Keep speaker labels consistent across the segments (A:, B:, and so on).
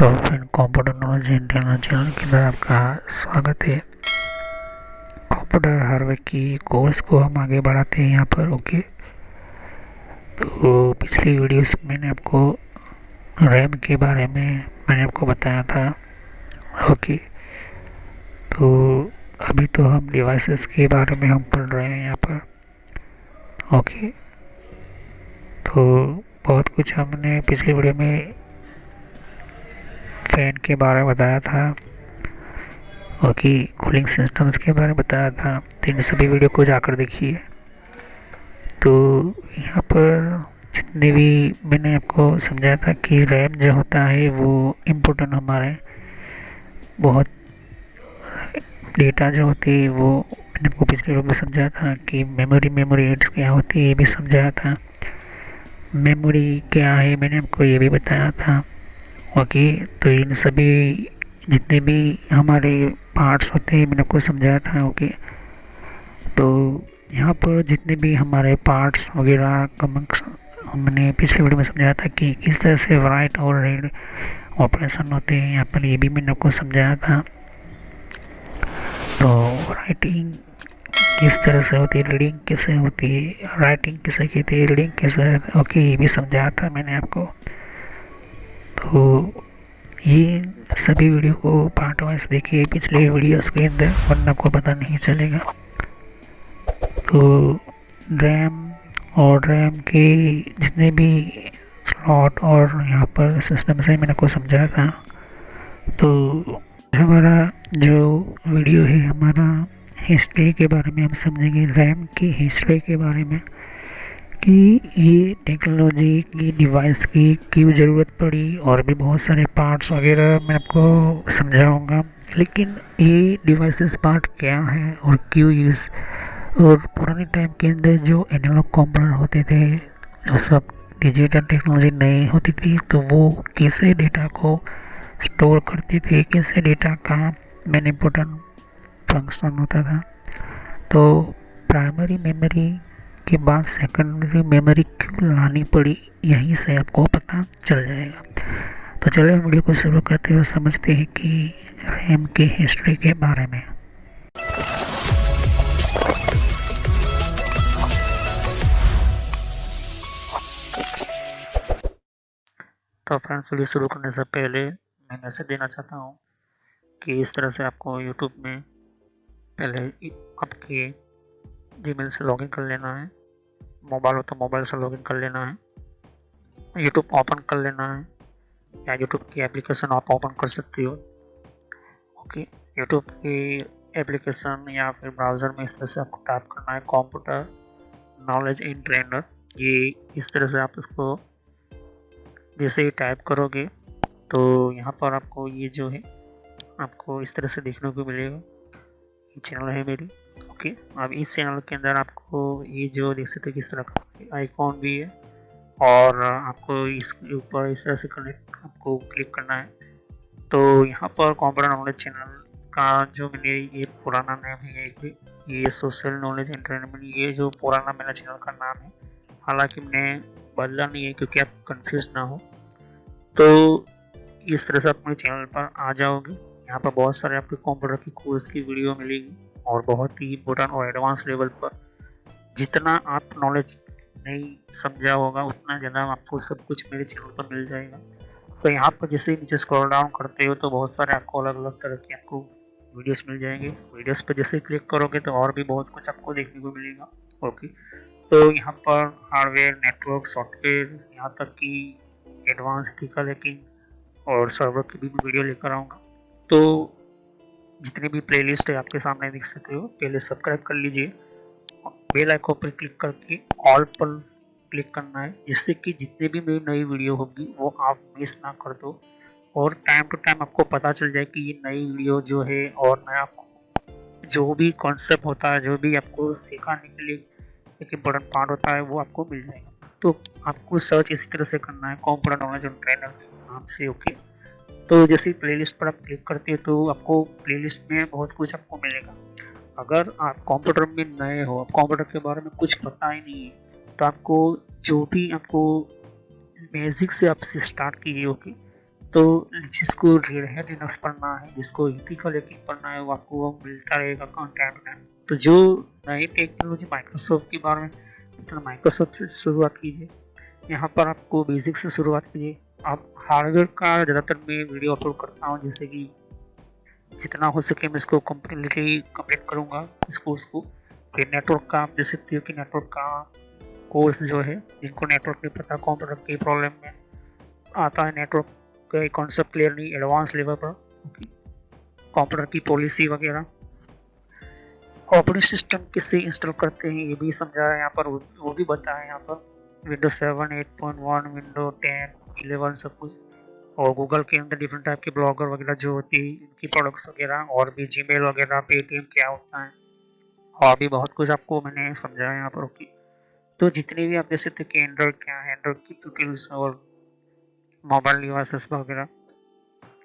A: तो friend, computer knowledge internal channel के अंदर आपका स्वागत है। कंप्यूटर हार्डवेयर की कोर्स को हम आगे बढ़ाते हैं यहाँ पर। ओके, तो पिछली वीडियोस में मैंने आपको रैम के बारे में मैंने आपको बताया था। ओके, तो अभी तो हम डिवाइसेस के बारे में हम पढ़ रहे हैं यहाँ पर। ओके, तो बहुत कुछ हमने पिछली वीडियो में फैन के बारे में बताया था। ओके, कूलिंग सिस्टम्स के बारे में बताया था। तो इन सभी वीडियो को जाकर देखिए। तो यहाँ पर जितने भी मैंने आपको समझाया था कि रैम जो होता है वो इम्पोर्टेंट हमारे बहुत डेटा जो होती है वो मैंने आपको पिछले वीडियो में समझाया था कि मेमोरी एड्स क्या होती है ये भी समझाया था। मेमोरी क्या है मैंने आपको ये भी बताया था। ओके, तो इन सभी जितने भी हमारे पार्ट्स होते हैं मैंने आपको समझाया था। ओके, तो यहाँ पर जितने भी हमारे पार्ट्स वगैरह हमने पिछले वीडियो में समझाया था कि किस तरह से राइट और रीड ऑपरेशन होते हैं। यहाँ पर ये भी मैंने आपको समझाया था। तो राइटिंग किस तरह से होती है, रीडिंग कैसे होती है, राइटिंग किसे कहती है, रीडिंग कैसे। ओके, ये भी समझाया था मैंने आपको। तो ये सभी वीडियो को पार्ट वाइज देखिए पिछले वीडियोस के अंदर, वरना आपको पता नहीं चलेगा। तो रैम के जितने भी स्लॉट और यहाँ पर सिस्टम से मैंने आपको समझाया था। तो हमारा जो वीडियो है हमारा हिस्ट्री के बारे में हम समझेंगे, रैम की हिस्ट्री के बारे में कि ये टेक्नोलॉजी की डिवाइस की क्यों ज़रूरत पड़ी, और भी बहुत सारे पार्ट्स वगैरह मैं आपको समझाऊंगा। लेकिन ये डिवाइसेस पार्ट क्या है और क्यों यूज़, और पुराने टाइम के अंदर जो एनालॉग कंप्यूटर होते थे उस वक्त डिजिटल टेक्नोलॉजी नहीं होती थी, तो वो कैसे डेटा को स्टोर करते थे, कैसे डेटा का मेन इम्पोर्टेंट फंक्शन होता था। तो प्राइमरी मेमोरी के बाद सेकेंडरी मेमोरी क्यों लानी पड़ी, यहीं से आपको पता चल जाएगा। तो चलिए वीडियो को शुरू करते हुए समझते हैं कि रैम की हिस्ट्री के बारे में। तो फ्रेंड्स, वीडियो शुरू करने से पहले मैं मैसेज देना चाहता हूँ कि इस तरह से आपको यूट्यूब में पहले आपके जीमेल से लॉगिन कर लेना है। मोबाइल हो तो मोबाइल से लॉगिन कर लेना है, यूट्यूब ओपन कर लेना है, या यूट्यूब की एप्लीकेशन आप ओपन कर सकते हो। ओके, यूट्यूब की एप्लीकेशन या फिर ब्राउज़र में इस तरह से आपको टाइप करना है कंप्यूटर नॉलेज इन ट्रेनर। ये इस तरह से आप इसको जैसे ही टाइप करोगे तो यहाँ पर आपको ये जो है आपको इस तरह से देखने को मिलेगा। ये चैनल है मेरी। ओके, अब इस चैनल के अंदर आपको ये जो देख सकते किस तरह का आइकॉन भी है, और आपको इसके ऊपर इस तरह से कनेक्ट आपको क्लिक करना है। तो यहाँ पर कंप्यूटर नॉलेज चैनल का जो मैंने ये पुराना नाम है, ये सोशल नॉलेज एंटरटेनमेंट, ये जो पुराना मेरा चैनल का नाम है, हालांकि मैंने बदला नहीं है क्योंकि आप कंफ्यूज ना हो। तो इस तरह से आप अपने चैनल पर आ जाओगे। यहाँ पर बहुत सारे आपको कंप्यूटर की कोर्स की वीडियो मिलेगी, और बहुत ही इम्पोर्टेंट और एडवांस लेवल पर जितना आप नॉलेज नहीं समझा होगा उतना ज़्यादा आपको सब कुछ मेरे चैनल पर मिल जाएगा। तो यहाँ पर जैसे ही नीचे स्क्रॉल डाउन करते हो तो बहुत सारे आपको अलग अलग तरह के आपको वीडियोस मिल जाएंगे। वीडियोस पर जैसे क्लिक करोगे तो और भी बहुत कुछ आपको देखने को मिलेगा। ओके, तो यहाँ पर हार्डवेयर, नेटवर्क, सॉफ्टवेयर, यहाँ तक कि एडवांस एथिकल हैकिंग और सर्वर की भी वीडियो लेकर आऊँगा। तो जितनी भी प्लेलिस्ट है आपके सामने देख सकते हो। पहले सब्सक्राइब कर लीजिए, बेल आइकन पर क्लिक करके ऑल पर क्लिक करना है, जिससे कि जितने भी मेरी नई वीडियो होगी वो आप मिस ना कर दो, और टाइम टू टाइम आपको पता चल जाए कि ये नई वीडियो जो है और नया जो भी कॉन्सेप्ट होता है, जो भी आपको सिखाने के लिए एक इम्पोर्टेंट पार्ट होता है वो आपको मिल जाएगा। तो आपको सर्च इसी तरह से करना है कंप्यूटर नॉलेज ऑन ट्रेनर के नाम से। ओके, तो जैसे ही प्लेलिस्ट पर आप क्लिक करते हो तो आपको प्लेलिस्ट में बहुत कुछ आपको मिलेगा। अगर आप कंप्यूटर में नए हो, आप कंप्यूटर के बारे में कुछ पता ही नहीं है, तो आपको जो भी आपको बेसिक से आपसे स्टार्ट कीजिए। ओके, तो जिसको रेड हैट लिनक्स पढ़ना है, जिसको ईपी का लेकिन पढ़ना है, वो आपको वो मिलता रहेगा कंटेंट में। तो जो नई टेक्नोलॉजी माइक्रोसॉफ्ट के बारे में, तो माइक्रोसॉफ्ट से शुरुआत कीजिए। यहाँ पर आपको बेसिक से शुरुआत कीजिए। आप हार्डवेयर का ज़्यादातर मैं वीडियो अपलोड करता हूँ, जैसे कि जितना हो सके मैं इसको कम्प्लीटली कंप्लीट करूँगा इस कोर्स को। फिर नेटवर्क का आप देख सकते हो कि नेटवर्क का कोर्स जो है, जिनको नेटवर्क नहीं पता, कंप्यूटर की प्रॉब्लम में आता है, नेटवर्क का कॉन्सेप्ट क्लियर नहीं, एडवांस लेवल पर कंप्यूटर की पॉलिसी वगैरह, ऑपरेटिंग सिस्टम किससे इंस्टॉल करते हैं ये भी समझाया यहाँ पर, वो भी बताया यहाँ पर। विंडोज 7, 8.1, विंडोज 10, 11 सब कुछ। और गूगल के अंदर डिफरेंट टाइप के ब्लॉगर वगैरह जो होती है, इनकी प्रोडक्ट्स वगैरह, और भी जीमेल वगैरह, पेटीएम क्या होता है, और भी बहुत कुछ आपको मैंने समझाया यहाँ पर। ओके, तो जितने भी आप देख सकते कि एंड्रॉइड क्या है, एंड्रॉइड की ट्यूटोरियल्स और मोबाइल डिवाइसेस वगैरह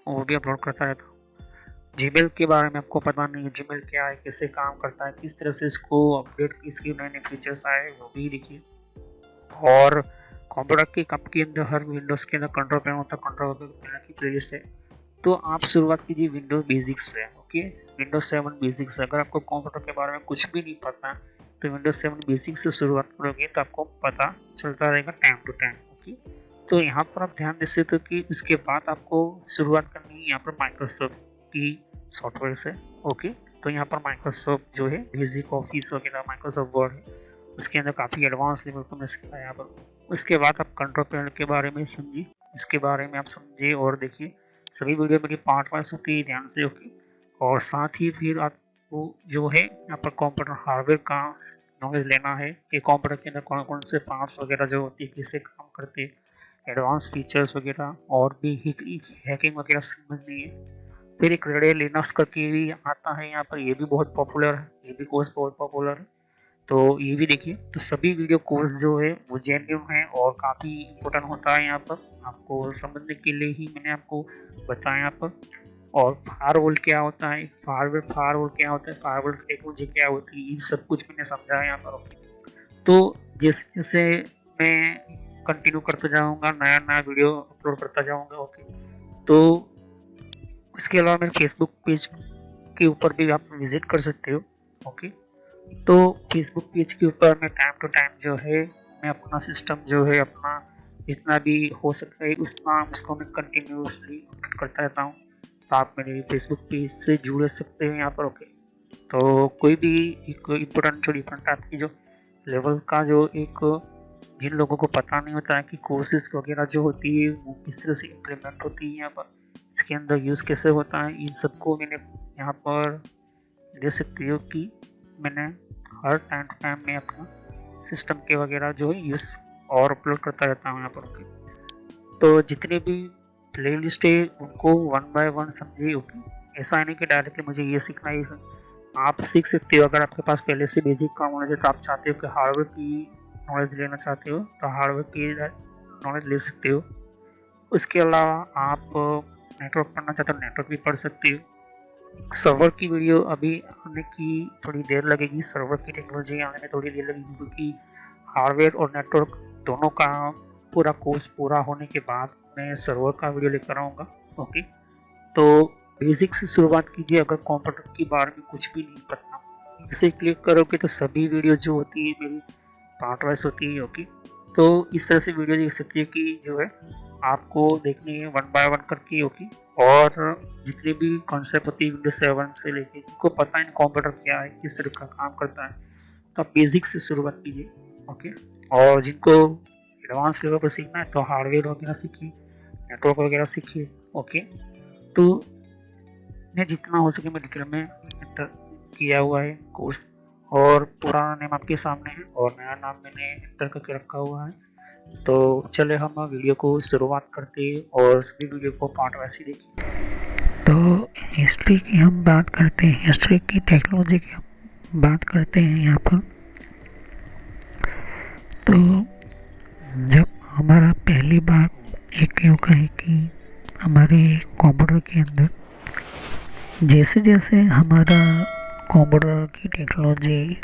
A: वो भी अपलोड करता रहता हूँ। जीमेल के बारे में आपको पता नहीं है, जीमेल क्या है, कैसे काम करता है, किस तरह से इसको अपडेट, इसके नए नए फीचर्स आए वो भी लिखिए। और कंप्यूटर के कप के अंदर हर विंडोज के अंदर कंट्रोल पैनल होता है, कंट्रोल पैनल की प्लेलिस्ट है। तो आप शुरुआत कीजिए विंडोज बेसिक्स से। ओके, विंडोज 7 बेसिक्स से। अगर आपको कंप्यूटर के बारे में कुछ भी नहीं पता तो विंडोज 7 बेसिक्स से शुरुआत करोगे तो आपको पता चलता रहेगा टाइम टू टाइम। ओके, तो यहाँ पर आप ध्यान दे सकते हो कि उसके बाद आपको शुरुआत करनी है यहाँ पर माइक्रोसॉफ्ट की सॉफ्टवेयर से। ओके, तो यहाँ पर माइक्रोसॉफ्ट जो है बेसिक ऑफिस वगैरह, माइक्रोसॉफ्ट वर्ड है, उसके अंदर काफ़ी एडवांस लेवल पर मैं सिखाया यहाँ पर। उसके बाद आप कंट्रोल पैनल के बारे में समझिए, इसके बारे में आप समझिए और देखिए। सभी वीडियो मेरी पार्ट वाइज होती है, ध्यान से। ओके, और साथ ही फिर आपको जो है यहाँ पर कंप्यूटर हार्डवेयर का नॉलेज लेना है कि कंप्यूटर के अंदर कौन कौन से पार्ट्स वगैरह जो होती है, कैसे काम करते हैं, एडवांस फीचर्स वगैरह, और भी हैकिंग वगैरह समझनी है। फिर एक रेड लिनक्स करके भी आता है यहाँ पर, ये भी बहुत पॉपुलर है, ये भी कोर्स बहुत पॉपुलर है, तो ये भी देखिए। तो सभी वीडियो कोर्स जो है वो जेन्युइन है और काफ़ी इम्पोर्टेंट होता है यहाँ पर, आपको समझने के लिए ही मैंने आपको बताया यहाँ पर। और फायरवॉल क्या होता है, फायरवॉल क्या होता है, फायरवॉल टेक्नोलॉजी क्या होती है, ये सब कुछ मैंने समझाया यहाँ पर। तो जैसे जैसे मैं कंटिन्यू करता जाऊँगा, नया नया वीडियो अपलोड करता जाऊँगा। ओके, तो इसके अलावा मेरे फेसबुक पेज के ऊपर भी आप विजिट कर सकते हो। ओके, तो फेसबुक पेज के ऊपर मैं टाइम टू टाइम जो है मैं अपना सिस्टम जो है अपना जितना भी हो सकता है उतना उसको मैं कंटिन्यूसली अपडेट करता रहता हूँ। तो आप मेरे फेसबुक पेज से जुड़ सकते हैं यहाँ पर। ओके, तो कोई भी एक इम्पोर्टेंट जो डिफरेंट टाइप की जो लेवल का जो एक, जिन लोगों को पता नहीं होता है कि कोर्सेज वगैरह जो होती है वो किस तरह से इम्प्लीमेंट होती है यहाँ पर, इसके अंदर यूज़ कैसे होता है, इन सबको मैंने यहाँ पर दे सकती हो कि मैंने हर टाइम टू टाइम में अपना सिस्टम के वगैरह जो है यूज़ और अपलोड करता रहता हूँ यहाँ पर। तो जितने भी प्ले लिस्ट है उनको 1 बाय 1 समझिए। ओके, ऐसा नहीं कि डायरेक्टली मुझे ये सीखना है, आप सीख सकते हो। अगर आपके पास पहले से बेसिक का नॉलेज है तो आप चाहते हो कि हार्डवेयर की नॉलेज लेना चाहते हो तो हार्डवेयर की नॉलेज ले सकते हो। उसके अलावा आप नेटवर्क पढ़ना चाहते हो, नेटवर्क भी पढ़ सकते हो। सर्वर की वीडियो अभी आने की थोड़ी देर लगेगी, सर्वर की टेक्नोलॉजी आने में थोड़ी देर लगेगी, क्योंकि हार्डवेयर और नेटवर्क दोनों का पूरा कोर्स पूरा होने के बाद मैं सर्वर का वीडियो लेकर आऊँगा। ओके, तो बेसिक से शुरुआत कीजिए। अगर कंप्यूटर के बारे में कुछ भी नहीं पता, इसे क्लिक करोगे तो सभी वीडियो जो होती है मेरी पार्ट वाइज होती है। ओके, तो इस तरह से वीडियो देख सकती है कि जो है आपको देखनी है 1 बाय 1 करके। ओके, और जितने भी कॉन्सेप्ट होती है विंडोज 7 से लेके, जिनको पता है कंप्यूटर क्या है, किस तरह का काम करता है, तो आप बेसिक से शुरुआत कीजिए। ओके, और जिनको एडवांस लेवल पर सीखना है तो हार्डवेयर वगैरह सीखिए, नेटवर्क वगैरह सीखिए। ओके, तो मैं जितना हो सके मैं डिटेल में एंटर किया हुआ है कोर्स, और पुराना नेम आपके सामने है और नया नाम मैंने एंटर करके रखा हुआ है। तो चले हम वीडियो को शुरुआत करते हैं और सभी वीडियो को पार्ट वाइज देखिए।
B: तो हिस्ट्री की हम बात करते हैं, हिस्ट्री की टेक्नोलॉजी की हम बात करते हैं यहाँ पर। तो जब हमारा पहली बार एक यूँ कहें कि हमारे कंप्यूटर के अंदर जैसे जैसे हमारा कंप्यूटर की टेक्नोलॉजी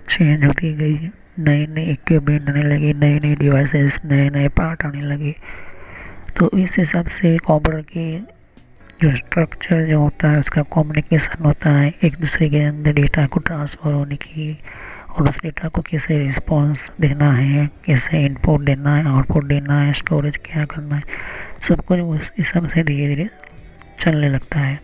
B: चेंज होती गई, नए नए इक्विपमेंट आने लगे, नए नए डिवाइसेस, नए नए पार्ट आने लगे, तो इस हिसाब से कंप्यूटर की जो स्ट्रक्चर जो होता है उसका कम्युनिकेशन होता है एक दूसरे के अंदर डेटा को ट्रांसफ़र होने की, और उस डेटा को कैसे रिस्पॉन्स देना है, कैसे इनपुट देना है, आउटपुट देना है, स्टोरेज क्या करना है, सब कुछ उस हिसाब से धीरे धीरे चलने लगता है।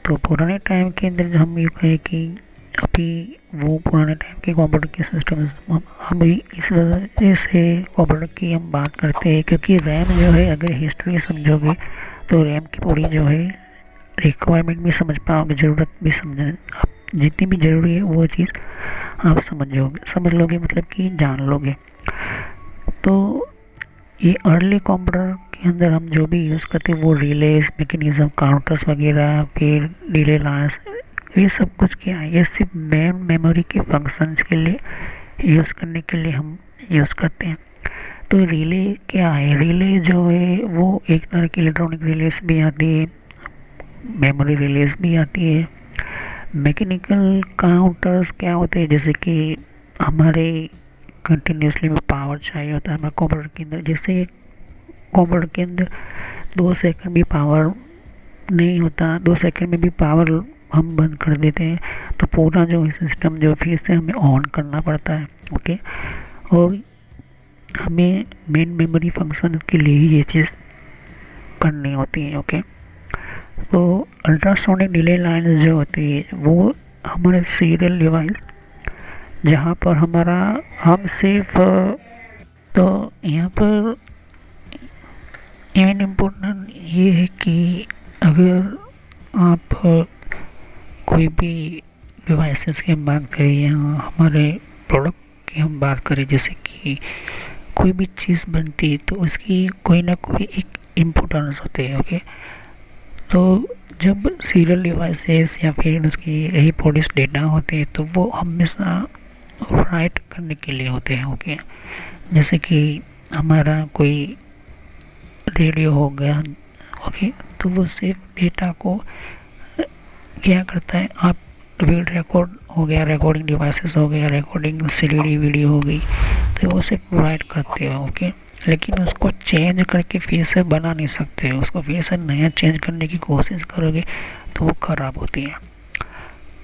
B: तो पुराने टाइम के अंदर जो हम यूँ कहें कि अभी वो पुराने टाइम के कंप्यूटर के सिस्टम्स हम अभी इस वजह से कंप्यूटर की हम बात करते हैं क्योंकि रैम जो है, अगर हिस्ट्री समझोगे तो रैम की पूरी जो है रिक्वायरमेंट भी समझ पाओगे, ज़रूरत भी समझ, आप जितनी भी ज़रूरी है वो चीज़ आप समझ लोगे मतलब कि जान लोगे। तो ये अर्ली कंप्यूटर के अंदर हम जो भी यूज़ करते हैं वो रिलेज मैकेनिज्म, काउंटर्स वगैरह, फिर डिले लाइन्स, ये सब कुछ क्या है, ये सिर्फ मेन मेमोरी के फंक्शंस के लिए यूज़ करने के लिए हम यूज़ करते हैं। तो रिले क्या है, रिले जो है वो एक तरह की इलेक्ट्रॉनिक रिलेज भी आती है, मेमोरी रिलेज भी आती है। मैकेनिकल काउंटर्स क्या होते हैं, जैसे कि हमारे कंटिन्यूसली में पावर चाहिए होता है हमारे कंप्यूटर के अंदर, जैसे कंप्यूटर के अंदर 2 सेकंड भी पावर नहीं होता, 2 सेकंड में भी पावर हम बंद कर देते हैं तो पूरा जो सिस्टम जो फिर से हमें ऑन करना पड़ता है। ओके, और हमें मेन मेमोरी फंक्शन के लिए ही ये चीज़ करनी होती है। ओके, तो अल्ट्रासोनिक डिले लाइन जो होती है वो हमारे सीरियल डिवाइस, जहाँ पर हमारा हम सिर्फ, तो यहाँ पर इवन इम्पोर्टेंट ये है कि अगर आप कोई भी डिवाइसेस की हम बात करें या हमारे प्रोडक्ट की हम बात करें, जैसे कि कोई भी चीज़ बनती है तो उसकी कोई ना कोई एक इम्पोर्टेंस होती है। ओके, तो जब सीरियल डिवाइसेस या फिर उसकी यही प्रोड्यूस डेटा होते हैं तो वो हमेशा राइट करने के लिए होते हैं। ओके, जैसे कि हमारा कोई रेडियो हो गया, ओके, तो वो सिर्फ डेटा को क्या करता है, आप वीडियो रिकॉर्ड हो गया, रिकॉर्डिंग डिवाइसेस हो गया, रिकॉर्डिंग सीडी वीडियो हो गई, तो वो सिर्फ राइट करते हो। ओके, लेकिन उसको चेंज करके फिर से बना नहीं सकते हो, उसको फिर से नया चेंज करने की कोशिश करोगे तो वो ख़राब होती है।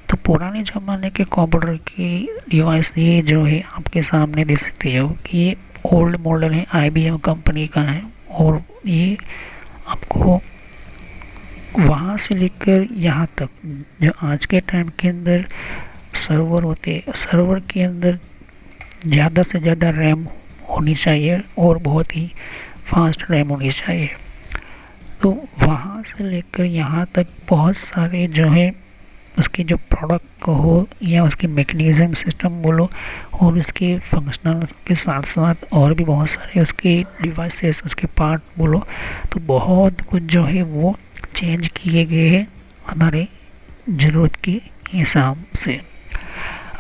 B: तो पुराने ज़माने के कंप्यूटर की डिवाइस ये जो है आपके सामने देख सकते हो कि ये ओल्ड मॉडल है, IBM कंपनी का है, और ये आपको वहाँ से लेकर यहाँ तक जो आज के टाइम के अंदर सर्वर होते हैं, सर्वर के अंदर ज़्यादा से ज़्यादा रैम होनी चाहिए और बहुत ही फास्ट रैम होनी चाहिए। तो वहाँ से लेकर यहाँ तक बहुत सारे जो है उसके जो प्रोडक्ट हो या उसके मैकेनिज्म सिस्टम बोलो और उसके फंक्शनल के साथ साथ और भी बहुत सारे उसके डिवाइसेस, उसके पार्ट बोलो, तो बहुत कुछ जो है वो चेंज किए गए हैं हमारे ज़रूरत के हिसाब से।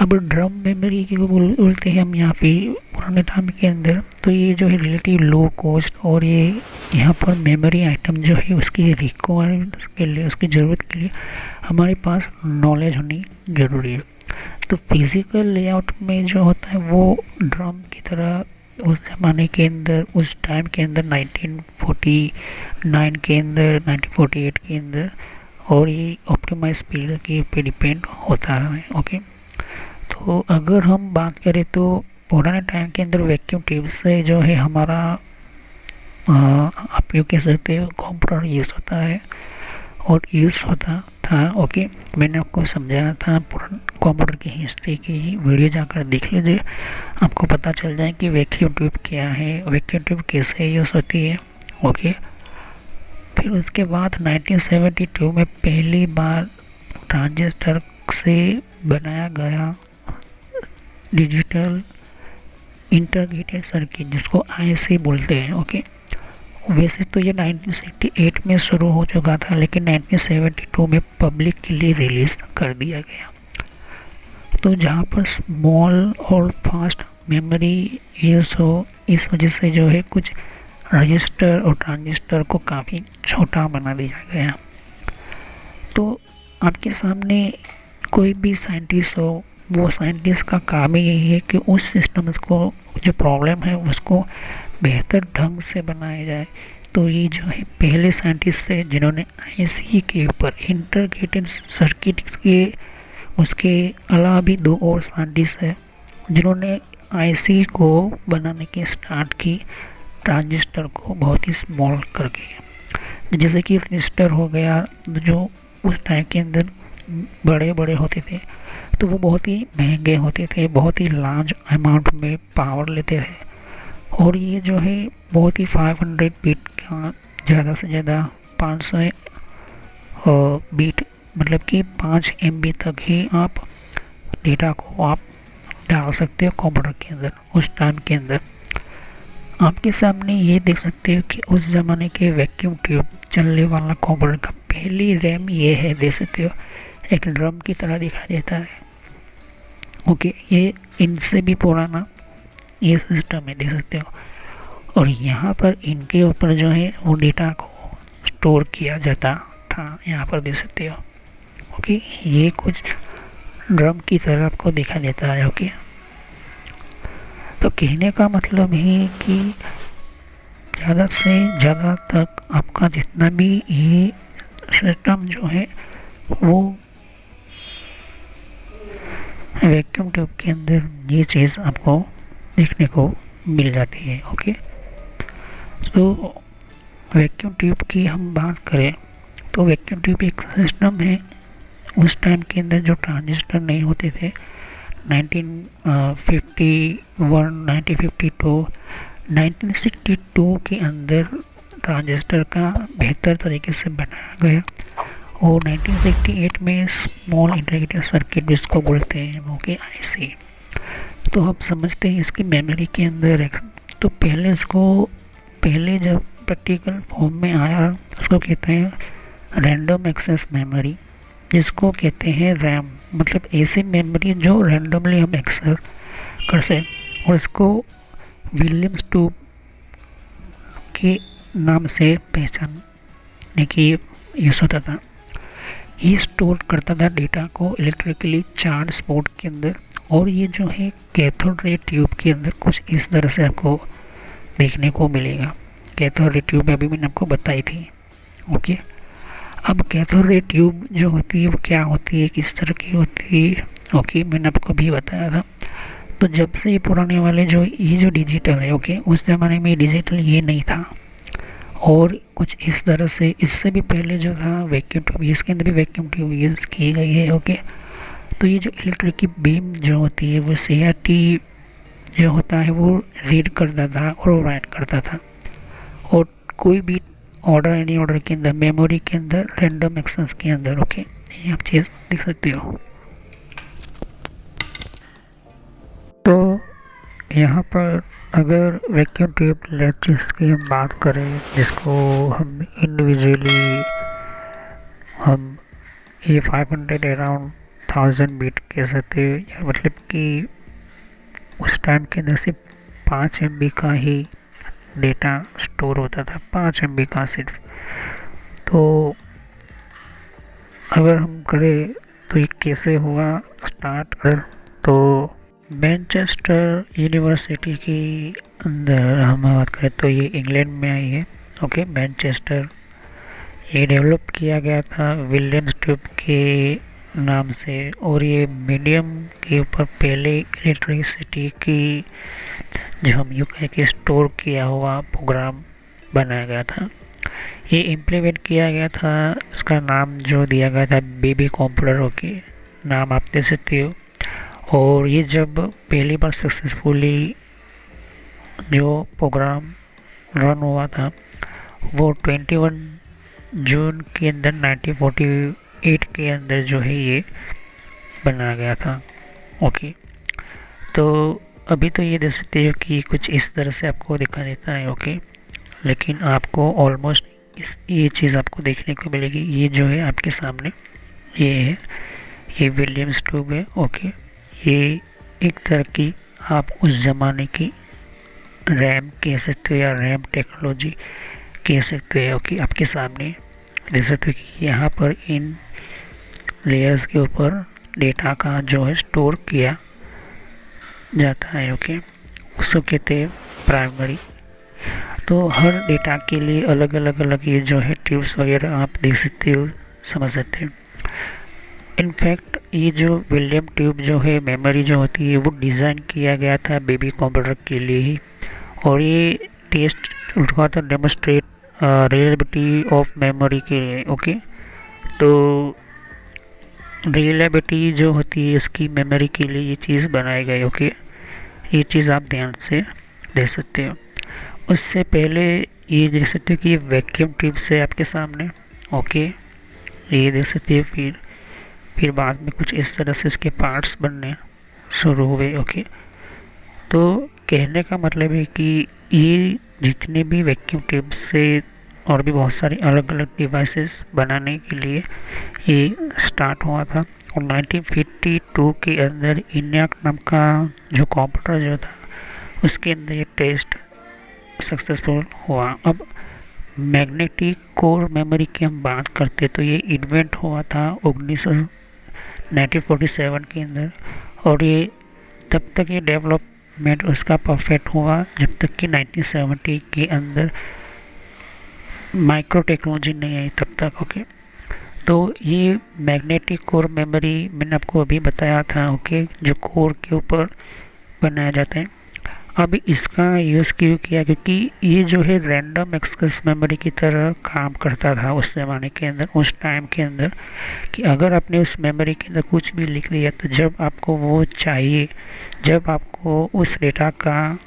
B: अब ड्रम मेमोरी की बोलते हैं हम यहाँ पे पुराने टाइम के अंदर, तो ये जो है रिलेटिव लो कॉस्ट और ये यहाँ पर मेमोरी आइटम जो है उसकी रिक्वायरमेंट के लिए, उसकी ज़रूरत के लिए हमारे पास नॉलेज होनी ज़रूरी है। तो फिज़िकल लेआउट में जो होता है वो ड्रम की तरह उस ज़माने के अंदर, उस टाइम के अंदर 1949 के अंदर, 1948 के अंदर, और ये ऑप्टिमाइज स्पीड के पे डिपेंड होता है। ओके, तो अगर हम बात करें तो पुराने टाइम के अंदर वैक्यूम ट्यूब से जो है हमारा आप यूँ कह सकते हो कंप्यूटर यूज़ होता है और यूज़ होता था। ओके, मैंने आपको समझाया था पुराने कंप्यूटर की हिस्ट्री की वीडियो जाकर देख लीजिए, आपको पता चल जाए कि वैक्यूम ट्यूब क्या है, वैक्यूम ट्यूब कैसे यूज़ होती है। ओके, फिर उसके बाद 1972 में पहली बार ट्रांजिस्टर से बनाया गया डिजिटल इंटीग्रेटेड सर्किट, जिसको IC बोलते हैं। ओके, वैसे तो ये 1968 में शुरू हो चुका था, लेकिन 1972 में पब्लिक के लिए रिलीज़ कर दिया गया। तो जहाँ पर स्मॉल और फास्ट मेमोरी यूज़ हो, इस वजह से जो है कुछ रजिस्टर और ट्रांजिस्टर को काफ़ी छोटा बना दिया गया। तो आपके सामने कोई भी साइंटिस्ट हो, वो साइंटिस्ट का काम ही यही है कि उस सिस्टम्स को जो प्रॉब्लम है उसको बेहतर ढंग से बनाया जाए, तो ये जो है पहले साइंटिस्ट थे जिन्होंने आईसी के ऊपर इंटीग्रेटेड सर्किट के, उसके अलावा भी दो और साइंटिस्ट हैं जिन्होंने आईसी को बनाने की स्टार्ट की, ट्रांजिस्टर को बहुत ही स्मॉल करके। जैसे कि रजिस्टर हो गया, जो उस टाइम के अंदर बड़े बड़े होते थे तो वो बहुत ही महंगे होते थे, बहुत ही लार्ज अमाउंट में पावर लेते थे। और ये जो है बहुत ही 500 बीट का, ज़्यादा से ज़्यादा 500 बीट, मतलब कि 5 MB तक ही आप डेटा को आप डाल सकते हो कंप्यूटर के अंदर। उस टाइम के अंदर आपके सामने ये देख सकते हो कि उस ज़माने के वैक्यूम ट्यूब चलने वाला कंप्यूटर का पहली रैम ये है, देख सकते हो एक ड्रम की तरह दिखाई देता है। ओके, ये इनसे भी पुराना ये सिस्टम है, देख सकते हो। और यहाँ पर इनके ऊपर जो है वो डेटा को स्टोर किया जाता था, यहाँ पर देख सकते हो। ओके, ये कुछ ड्रम की तरह आपको दिखाई देता है। ओके, तो कहने का मतलब है कि ज़्यादा से ज़्यादा तक आपका जितना भी ये सिस्टम जो है वो वैक्यूम ट्यूब के अंदर ये चीज़ आपको देखने को मिल जाती है। ओके, तो वैक्यूम ट्यूब की हम बात करें तो वैक्यूम ट्यूब एक सिस्टम है उस टाइम के अंदर जो ट्रांजिस्टर नहीं होते थे। 1951, 1952, 1962 के अंदर ट्रांजिस्टर का बेहतर तरीके से बनाया गया। और 1968 में स्मॉल इंटीग्रेटेड सर्किट जिसको बोलते हैं वो के आईसी, तो आप समझते हैं इसकी मेमोरी के अंदर है। तो पहले जब प्रैक्टिकल फॉर्म में आया उसको कहते हैं रैंडम एक्सेस मेमोरी, जिसको कहते हैं रैम, मतलब ऐसी मेमोरी जो रैंडमली हम एक्सेस कर सकें। और इसको विलियम्स ट्यूब के नाम से पहचानने की यूज़ होता था। ये स्टोर करता था डेटा को इलेक्ट्रिकली चार्ज पोर्ट के अंदर। और ये जो है कैथोड रे ट्यूब के अंदर कुछ इस तरह से आपको देखने को मिलेगा। कैथोड रे ट्यूब अभी मैंने आपको बताई थी। ओके, अब कैथोड रे ट्यूब जो होती है वो क्या होती है, किस तरह की होती है, ओके, मैंने आपको भी बताया था। तो जब से ये पुराने वाले ये जो डिजिटल है, ओके, उस ज़माने में डिजिटल ये नहीं था। और कुछ इस तरह से, इससे भी पहले जो था वैक्यूम ट्यूब, इसके अंदर भी वैक्यूम ट्यूब यूज़ की गई है। ओके, तो ये जो इलेक्ट्रिक की बीम जो होती है वो CRT जो होता है वो रीड करता था और राइट करता था। और कोई भी ऑर्डर, एनी ऑर्डर के अंदर, मेमोरी के अंदर, रैंडम एक्सेस के अंदर। ओके, ये आप चीज़ देख सकते हो। तो यहाँ पर अगर वैक्यूम ट्यूब लैचेस की हम बात करें, जिसको हम इंडिविजुअली हम ये 500 अराउंड 1000 बीट कह सकते हैं, या मतलब कि उस टाइम के अंदर सिर्फ 5 MB का ही डेटा स्टोर होता था, 5 MB का सिर्फ। तो अगर हम करें तो ये कैसे हुआ स्टार्ट, तो मैनचेस्टर यूनिवर्सिटी के अंदर हम बात करें तो ये इंग्लैंड में आई है। ओके, मैनचेस्टर, ये डेवलप किया गया था विलियम्स ट्यूब के नाम से। और ये मीडियम के ऊपर पहले इलेक्ट्रिसिटी की जो हम यूँ कहें कि स्टोर किया हुआ प्रोग्राम बनाया गया था। ये इम्प्लीमेंट किया गया था, इसका नाम जो दिया गया था बेबी कंप्यूटर। ओके, नाम आप दे सकते हो। और ये जब पहली बार सक्सेसफुली जो प्रोग्राम रन हुआ था वो 21 जून के अंदर 1948 के अंदर जो है ये बनाया गया था। ओके, तो अभी तो ये देख सकते हो कि कुछ इस तरह से आपको दिखा देता है। ओके, लेकिन आपको ऑलमोस्ट ये चीज़ आपको देखने को मिलेगी। ये जो है आपके सामने ये है, ये विलियम्स ट्यूब है। ओके, ये एक तरह की आप उस ज़माने की रैम कह सकते हो या रैम टेक्नोलॉजी कह सकते हो। ओके, आपके सामने देख सकते हो कि यहाँ पर इन लेयर्स के ऊपर डेटा का जो है स्टोर किया जाता है। ओके, उसको कहते हैं प्राइमरी। तो हर डेटा के लिए अलग ये जो है ट्यूब्स वगैरह आप देख सकते हो, समझ सकते हो। इनफैक्ट ये जो विलियम ट्यूब जो है मेमोरी जो होती है वो डिज़ाइन किया गया था बेबी कंप्यूटर के लिए ही, और ये टेस्ट हुआ था डेमोस्ट्रेट रिलायबिलिटी ऑफ मेमोरी के लिए। ओके, तो रिलायबिलिटी जो होती है उसकी मेमोरी के लिए ये चीज़ बनाई गई। ओके, ये चीज़ आप ध्यान से दे सकते हो। उससे पहले ये देख सकते हो कि वैक्यूम ट्यूब से आपके सामने। ओके, ये देख सकते हो। फिर बाद में कुछ इस तरह से उसके पार्ट्स बनने शुरू हुए। ओके, तो कहने का मतलब है कि ये जितने भी वैक्यूम ट्यूब से और भी बहुत सारे अलग अलग डिवाइसेस बनाने के लिए ये स्टार्ट हुआ था। और 1952 के अंदर इन्याक नाम का जो कंप्यूटर जो था उसके अंदर ये टेस्ट सक्सेसफुल हुआ। अब मैग्नेटिक कोर मेमोरी की हम बात करते तो ये इन्वेंट हुआ था 1947 के अंदर, और ये तब तक ये डेवलपमेंट उसका परफेक्ट हुआ जब तक कि 1970 के अंदर माइक्रो टेक्नोलॉजी नहीं आई तब तक। ओके, तो ये मैग्नेटिक कोर मेमोरी मैंने आपको अभी बताया था। ओके, जो कोर के ऊपर बनाया जाता है। अब इसका यूज़ क्यों किया, क्योंकि ये जो है रैंडम एक्सेस मेमोरी की तरह काम करता था उस ज़माने के अंदर, उस टाइम के अंदर, कि अगर आपने उस मेमोरी के अंदर कुछ भी लिख दिया तो जब आपको वो चाहिए, जब आपको उस डेटा का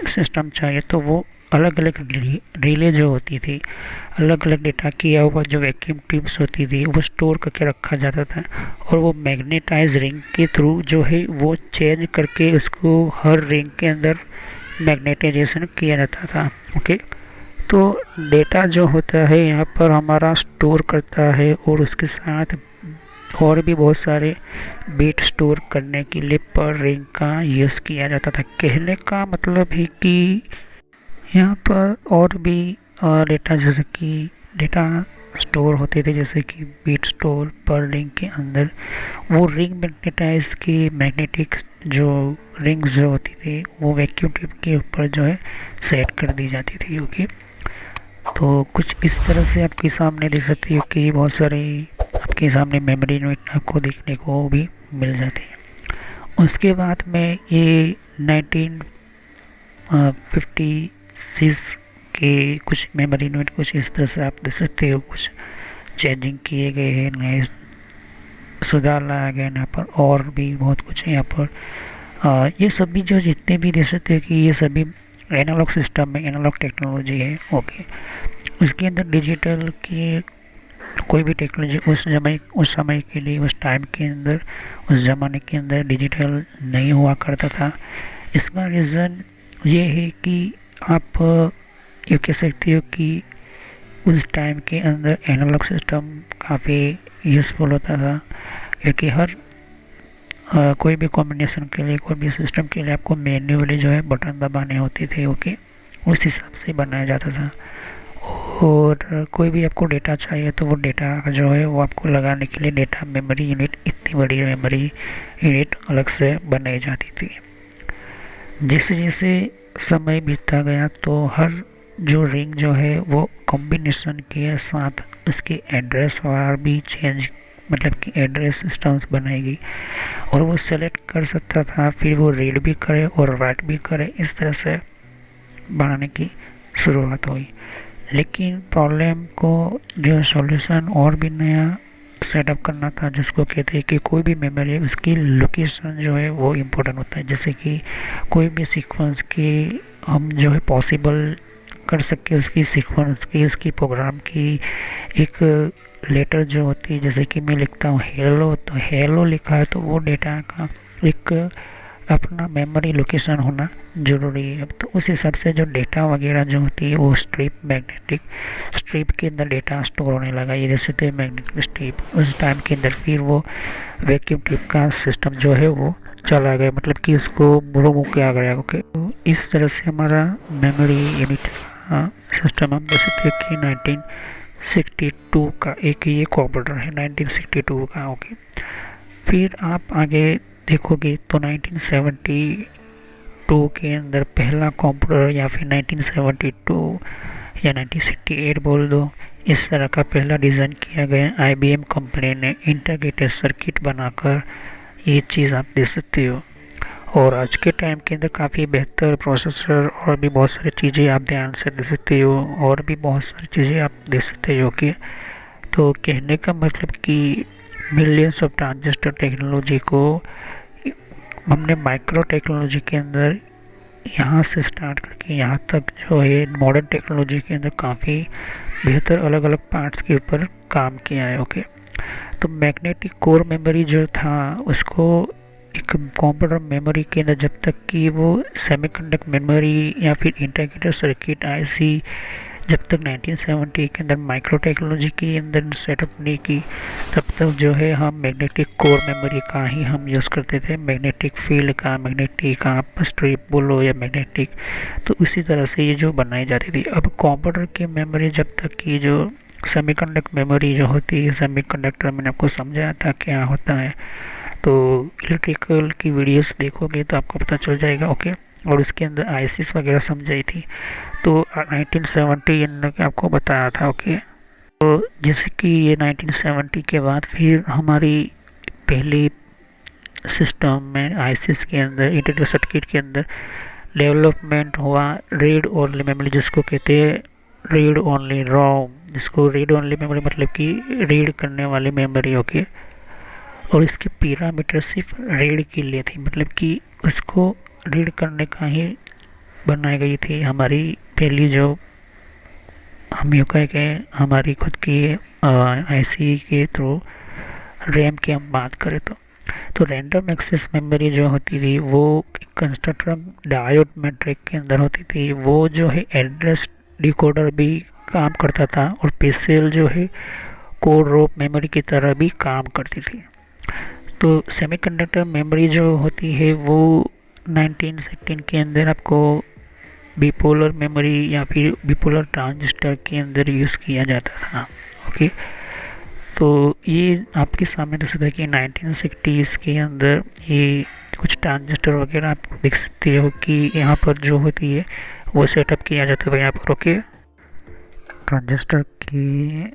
B: सिस्टम चाहिए तो वो अलग अलग रिले जो होती थी, अलग अलग डेटा किया हुआ जो वैक्यूम ट्यूब्स होती थी वो स्टोर करके रखा जाता था, और वो मैग्नेटाइज रिंग के थ्रू जो है वो चेंज करके उसको हर रिंग के अंदर मैग्नेटाइजेशन किया जाता था। ओके, तो डेटा जो होता है यहाँ पर हमारा स्टोर करता है, और उसके साथ और भी बहुत सारे बिट स्टोर करने के लिए पर रिंग का यूज़ किया जाता था। कहने का मतलब है कि यहाँ पर और भी डेटा जैसे कि डेटा स्टोर होते थे, जैसे कि बिट स्टोर पर रिंग के अंदर वो रिंग मैग्नेटाइज की मैग्नेटिक जो रिंग्स जो होती थी वो वैक्यूम ट्यूब के ऊपर जो है सेट कर दी जाती थी। ओके, तो कुछ इस तरह से आपके सामने देख सकते हो कि बहुत सारे आपके सामने मेमोरी यूनिट आपको देखने को भी मिल जाती है। उसके बाद में ये 1956 के कुछ मेमोरी यूनिट कुछ इस तरह से आप देख सकते हो, कुछ चेंजिंग किए गए हैं, नए सुधार लाया गया यहाँ पर, और भी बहुत कुछ है यहाँ पर। ये सभी जो जितने भी देख सकते हो कि ये सभी एनालॉग सिस्टम में एनालॉग टेक्नोलॉजी है। ओके, उसके अंदर डिजिटल की कोई भी टेक्नोलॉजी उस समय के लिए, उस टाइम के अंदर, उस ज़माने के अंदर डिजिटल नहीं हुआ करता था। इसका रीज़न ये है कि आप ये कह सकते हो कि उस टाइम के अंदर एनालॉग सिस्टम काफ़ी यूज़फुल होता था, क्योंकि हर कोई भी कॉम्बिनेशन के लिए, कोई भी सिस्टम के लिए आपको मैन्युअली जो है बटन दबाने होते थे। ओके, उस हिसाब से बनाया जाता था, और कोई भी आपको डेटा चाहिए तो वो डेटा जो है वो आपको लगाने के लिए डेटा मेमोरी यूनिट, इतनी बड़ी मेमोरी यूनिट अलग से बनाई जाती थी। जैसे जैसे समय बीतता गया तो हर जो रिंग जो है वो कॉम्बिनेशन के साथ उसके एड्रेस और भी चेंज, मतलब कि एड्रेस सिस्टम्स बनाएगी, और वो सेलेक्ट कर सकता था, फिर वो रीड भी करे और राइट भी करे, इस तरह से बनाने की शुरुआत हुई। लेकिन प्रॉब्लम को जो सॉल्यूशन और भी नया सेटअप करना था, जिसको कहते हैं कि कोई भी मेमोरी उसकी लोकेशन जो है वो इम्पोर्टेंट होता है। जैसे कि कोई भी सीक्वेंस की हम जो है पॉसिबल कर सके, उसकी सीक्वेंस की, उसकी प्रोग्राम की एक लेटर जो होती है, जैसे कि मैं लिखता हूँ हेलो, तो हेलो लिखा है तो वो डेटा का एक अपना मेमोरी लोकेशन होना ज़रूरी है। तो उस हिसाब से जो डेटा वगैरह जो होती है वो स्ट्रिप, मैग्नेटिक स्ट्रिप के अंदर डेटा स्टोर होने लगा। ये जैसे तो मैग्नेटिक स्ट्रिप उस टाइम के अंदर, फिर वो वैक्यूम ट्यूब का सिस्टम जो है वो चला गया, मतलब कि उसको मुड़ो के आ गया। ओके, तो इस तरह से हमारा मेमोरी यूनिट सिस्टम हम देख सकते हैं कि 1962 का एक ये कंप्यूटर है, 1962 का। ओके, फिर आप आगे देखोगे तो 1970 1972 के अंदर पहला कंप्यूटर, या फिर 1972 या 1968 बोल दो, इस तरह का पहला डिज़ाइन किया गया IBM कंपनी ने इंटीग्रेटेड सर्किट बनाकर। ये चीज़ आप देख सकते हो। और आज के टाइम के अंदर काफ़ी बेहतर प्रोसेसर और भी बहुत सारी चीज़ें आप ध्यान से देख सकते हो, और भी बहुत सारी चीज़ें आप देख सकते हो कि तो कहने का मतलब कि मिलियंस ऑफ ट्रांजिस्टर टेक्नोलॉजी को हमने माइक्रो टेक्नोलॉजी के अंदर यहाँ से स्टार्ट करके यहाँ तक जो है मॉडर्न टेक्नोलॉजी के अंदर काफ़ी बेहतर अलग अलग पार्ट्स के ऊपर काम किया है। ओके, तो मैग्नेटिक कोर मेमोरी जो था उसको एक कंप्यूटर मेमोरी के अंदर जब तक कि वो सेमीकंडक्टर मेमोरी या फिर इंटीग्रेटेड सर्किट IC जब तक 1970 के अंदर माइक्रो टेक्नोलॉजी के अंदर सेटअप नहीं की, तब तक जो है हम मैग्नेटिक कोर मेमोरी का ही हम यूज़ करते थे। मैग्नेटिक फील्ड का, मैग्नेटिक आप स्ट्रिप बोलो या मैग्नेटिक, तो उसी तरह से ये जो बनाई जाती थी। अब कंप्यूटर की मेमोरी जब तक की जो सेमीकंडक्टर मेमोरी जो होती है, सेमीकंडक्टर मैंने आपको समझाया था क्या होता है, तो इलेक्ट्रिकल की वीडियोस देखोगे तो आपको पता चल जाएगा। ओके, और उसके अंदर ICs वगैरह समझाई थी। तो 1970 ने आपको बताया था। ओके, तो जैसे कि ये 1970 के बाद फिर हमारी पहली सिस्टम में ICs के अंदर इंटीग्रेटेड सर्किट के अंदर डेवलपमेंट हुआ रीड ओनली मेमोरी, जिसको कहते हैं रीड ओनली रोम, जिसको रीड ओनली मेमोरी मतलब कि रीड करने वाली मेमोरी। ओके, और इसके पैरामीटर सिर्फ रीड के लिए थी, मतलब कि उसको रीड करने का ही बनाई गई थी हमारी पहली जो हम यूँ कह के हमारी खुद की IC के थ्रू रैम की हम बात करें तो रैंडम एक्सेस मेमोरी जो होती थी वो कंस्ट्रक्टर डायोड मैट्रिक के अंदर होती थी। वो जो है एड्रेस डिकोडर भी काम करता था, और PCL जो है कोड रोप मेमोरी की तरह भी काम करती थी। तो सेमीकंडक्टर मेमोरी जो होती है वो 1916 के अंदर आपको बिपोलर मेमोरी या फिर बिपोलर ट्रांजिस्टर के अंदर यूज़ किया जाता था। ओके, तो ये आपके सामने देख सकते हैं कि 1960s के अंदर ये कुछ ट्रांजिस्टर वगैरह आप देख सकते हो कि यहाँ पर जो होती है वो सेटअप किया जाता है यहाँ पर। ओके, ट्रांजिस्टर की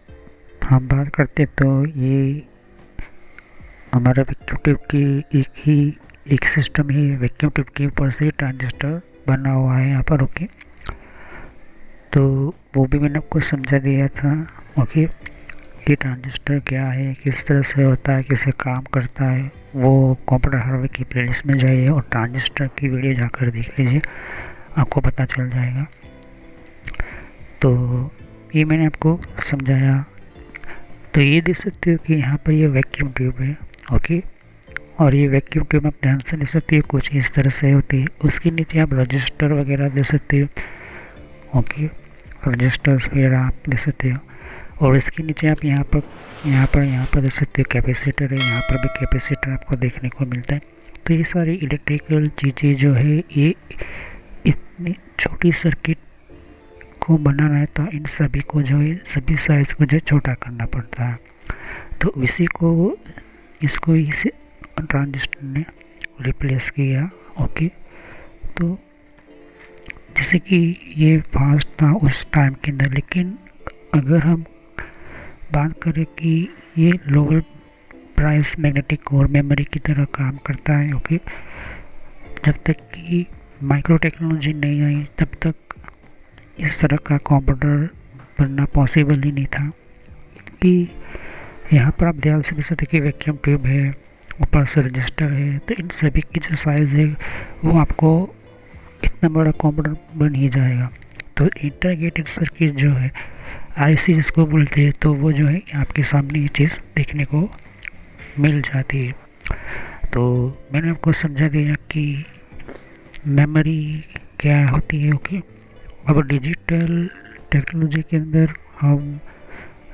B: हम बात करते तो ये हमारा वैक्यूम ट्यूब की एक सिस्टम ही वैक्यूम ट्यूब के ऊपर से ट्रांजिस्टर बना हुआ है यहाँ पर। ओके, तो वो भी मैंने आपको समझा दिया था। ओके, कि ट्रांजिस्टर क्या है, किस तरह से होता है, कैसे काम करता है, वो कंप्यूटर हार्डवेयर की प्लेलिस्ट में जाइए और ट्रांजिस्टर की वीडियो जाकर देख लीजिए, आपको पता चल जाएगा। तो ये मैंने आपको समझाया। तो ये देख सकते हो कि यहाँ पर ये वैक्यूम ट्यूब है। ओके, और ये वैक्यूम ट्यूब आप ध्यान से देख सकते हो कुछ इस तरह से होती है। उसके नीचे आप रजिस्टर वगैरह देख सकते हो। ओके, रजिस्टर वगैरह आप देख सकते हो, और इसके नीचे आप यहाँ पर देख सकते हो कैपेसिटर है। यहाँ पर भी कैपेसिटर आपको देखने को मिलता है। तो ये सारी इलेक्ट्रिकल चीज़ें जो है ये इतनी छोटी सर्किट को बनाना है तो इन सभी को जो है सभी साइज़ को जो छोटा करना पड़ता है। तो इसको इस ट्रांजिस्टर ने रिप्लेस किया। ओके, तो जैसे कि ये फास्ट था उस टाइम के अंदर, लेकिन अगर हम बात करें कि ये lower price magnetic core memory की तरह काम करता है। ओके, जब तक कि माइक्रो टेक्नोलॉजी नहीं आई तब तक इस तरह का कंप्यूटर बनना पॉसिबल ही नहीं था। कि यहाँ पर आप ध्यान से देख सकते कि वैक्यूम ट्यूब है, ऊपर से रजिस्टर है, तो इन सभी की जो साइज़ है वो आपको इतना बड़ा कंप्यूटर बन ही जाएगा। तो इंटीग्रेटेड सर्किट जो है IC जिसको बोलते हैं, तो वो जो है आपके सामने ये चीज़ देखने को मिल जाती है। तो मैंने आपको समझा दिया कि मेमोरी क्या होती है। ओके, अब डिजिटल टेक्नोलॉजी के अंदर हम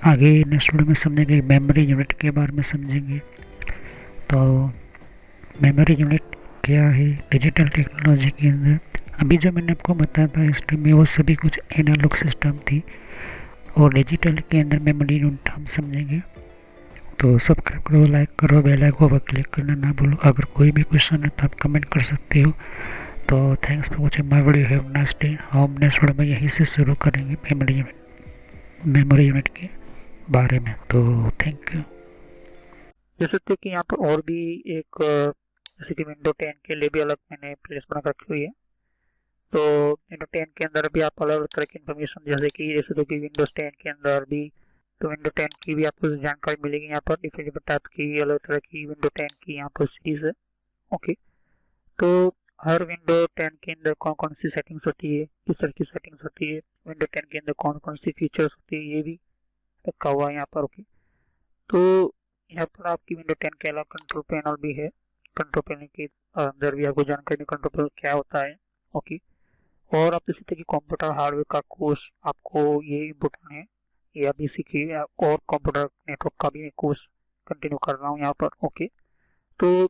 B: आगे नेक्स्ट वीडियो में समझेंगे, मेमोरी यूनिट के बारे में समझेंगे। तो मेमोरी यूनिट क्या है डिजिटल टेक्नोलॉजी के अंदर, अभी जो मैंने आपको बताया था इस टाइम में वो सभी कुछ एनालॉग सिस्टम थी, और डिजिटल के अंदर मेमोरी यूनिट हम समझेंगे। तो सब्सक्राइब करो, लाइक करो, बेल आइकन पर क्लिक करना ना भूलो। अगर कोई भी क्वेश्चन है तो आप कमेंट कर सकते हो। तो thanks for watching my video, have nice day. हम नेक्स्ट वीडियो में यहीं से शुरू करेंगे मेमोरी यूनिट के बारे में। तो थैंक यू।
A: देख सकते हैं कि यहाँ पर और भी एक जैसे कि विंडो 10 के लिए भी अलग मैंने प्लेलिस्ट बना रखी हुई है। तो विंडो 10 के अंदर भी आप अलग अलग तरह की इन्फॉर्मेशन जैसे तो कि विंडोज 10 के अंदर भी तो विंडो 10 की भी आपको जानकारी मिलेगी। यहाँ पर डिफरेंट टाइप की अलग तरह की विंडो 10 की यहाँ पर सीरीज है। ओके, तो हर विंडो 10 के अंदर कौन कौन सी सेटिंग्स होती है, किस तरह की सेटिंग्स होती है, विंडो 10 के अंदर कौन कौन सी फीचर्स होती है, ये भी रखा हुआ है यहाँ पर। ओके, तो यहाँ पर आपकी विंडो 10 के अलावा कंट्रोल पैनल भी है। कंट्रोल पैनल के अंदर भी आपको जानकारी कंट्रोल पैनल क्या होता है। ओके, और आप देख सकते हैं कि कंप्यूटर हार्डवेयर का कोर्स आपको ये इम्पोर्टेंट है, ये अभी सीखिए। और कंप्यूटर नेटवर्क का भी कोर्स कंटिन्यू कर रहा हूँ यहाँ पर। ओके, तो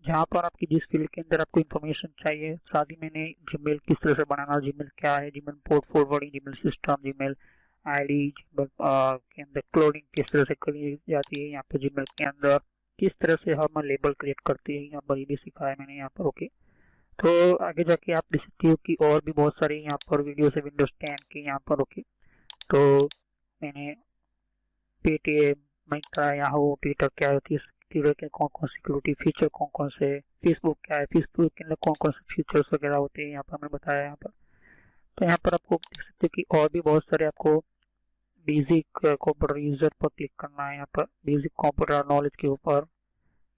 A: जहाँ पर आपकी जिस फील्ड के अंदर आपको इन्फॉर्मेशन चाहिए, साथ ही मैंने जीमेल किस तरह से बनाना, जीमेल क्या है, Gmail port forwarding, Gmail system, Gmail ID, Gmail के अंदर क्लोनिंग किस तरह से करी जाती है, यहाँ पर जीमेल के अंदर किस तरह से हम लेबल क्रिएट करते हैं, यहाँ पर ये भी सिखाया मैंने यहाँ पर। ओके, तो आगे जाके आप देख सकते हो कि और भी बहुत सारे यहाँ पर वीडियो है विंडोज 10 के यहाँ पर। ओके, तो मैंने पेटीएम, मिंत्रा, याहू, ट्विटर क्या होती है, ट्विटर के कौन कौन सिक्योरिटी फीचर कौन कौन से, फेसबुक क्या है, फेसबुक के अंदर कौन कौन से फीचर्स वगैरह होते हैं, यहाँ पर मैंने बताया यहाँ पर। तो यहाँ पर आपको देख सकते हैं कि और भी बहुत सारे आपको बेसिक कंप्यूटर यूजर पर क्लिक करना है, यहाँ पर बेसिक कंप्यूटर नॉलेज के ऊपर,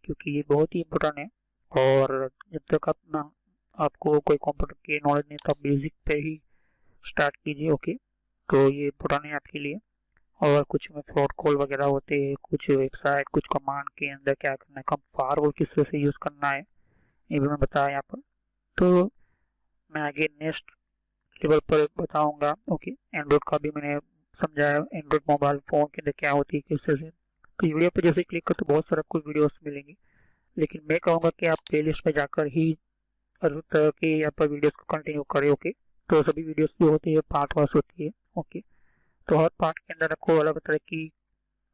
A: क्योंकि ये बहुत ही इम्पोर्टेंट है। और जब तक अपना आपको कोई कंप्यूटर की नॉलेज नहीं तो आप बेसिक पे ही स्टार्ट कीजिए। ओके, तो ये इम्पोर्टेंट है आपके लिए। और कुछ में फ्रॉड कॉल वगैरह होते हैं, कुछ वेबसाइट, कुछ कमांड के अंदर क्या करना है, कम फायरवॉल किस तरह से यूज़ करना है, ये भी मैं बताया यहाँ पर। तो मैं आगे नेक्स्ट लेवल पर बताऊंगा। ओके, एंड्रॉइड का भी मैंने समझाया, एंड्रॉइड मोबाइल फ़ोन के अंदर क्या होती है किस तरह से। तो वीडियो पर जैसे क्लिक कर तो बहुत सारे आपको वीडियोस मिलेंगी, लेकिन मैं कहूँगा कि आप प्ले लिस्ट पर जाकर ही हर तरह के यहाँ पर वीडियोस को कंटिन्यू करें। ओके, तो सभी वीडियोस जो होती है पार्ट वाइज होती है। ओके, तो हर पार्ट के अंदर आपको अलग तरह की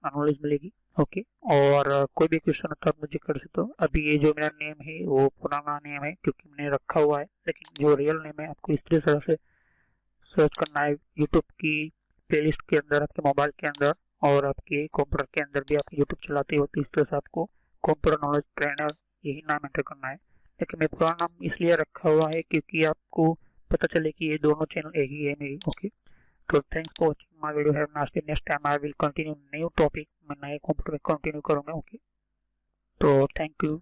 A: नॉलेज मिलेगी। ओके, और कोई भी क्वेश्चन होता है आप मुझे कर सकते हो। अभी ये जो मेरा नेम है वो पुराना नेम है क्योंकि मैंने रखा हुआ है, लेकिन जो रियल नेम है आपको इस तरह से सर्च करना है यूट्यूब की प्लेलिस्ट के अंदर, आपके मोबाइल के अंदर, और आपके कंप्यूटर के अंदर भी आप यूट्यूब चलाते हो तो इस तरह से आपको कंप्यूटर नॉलेज ट्रेनर यही नाम एंटर करना है। लेकिन मैं पुराना नाम इसलिए रखा हुआ है क्योंकि आपको पता चले कि ये दोनों चैनल एक ही है मेरी। ओके, तो thanks for watching my video, have nice day. Next time I will continue new topic, मैं नए कंप्यूटर में कंटिन्यू करूंगा। ओके, तो थैंक यू।